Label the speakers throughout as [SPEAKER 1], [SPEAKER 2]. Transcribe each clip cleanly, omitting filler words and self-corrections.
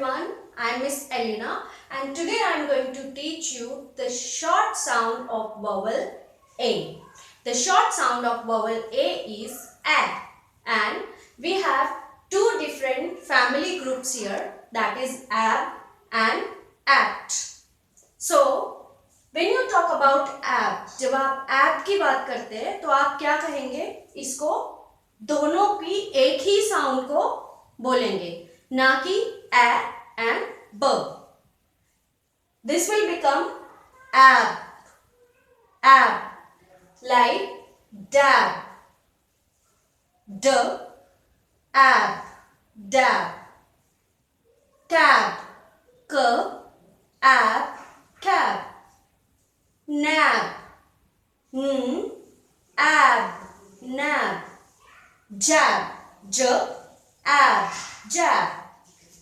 [SPEAKER 1] everyone, I am Miss Elina and today I am going to teach you the short sound of vowel A. The short sound of vowel A is A, and we have two different family groups here, that is ab and apt. So when you talk about ab, जब आप ab की बात करते हैं तो आप क्या कहेंगे? इसको दोनों की एक ही साउंड को बोलेंगे, ना कि a and b. This will become ab, ab, like dab, d, ab, dab, cab, k, ab, cab, nab, ab, nab, jab, j, ab, jab.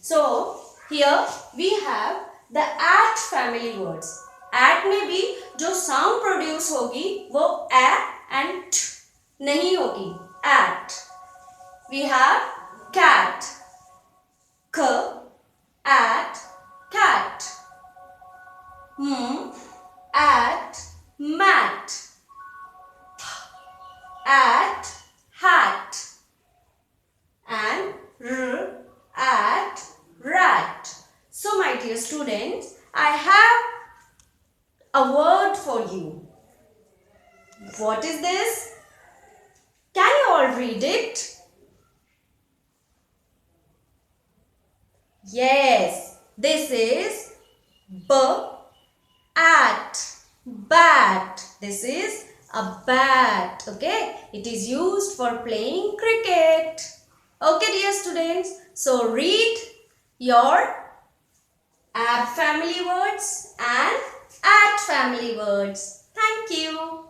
[SPEAKER 1] So here we have the at family words. At में भी जो sound produce होगी वो a and t नहीं होगी. At. We have cat, k, at, cat, at, mat, at, hat, and r, at, rat. So my dear students, I have a word for you. What is this? Can you all read it? Yes, this is at, bat. This is a bat, okay? It is used for playing cricket. Okay, dear students, so read your ab family words and at family words. Thank you.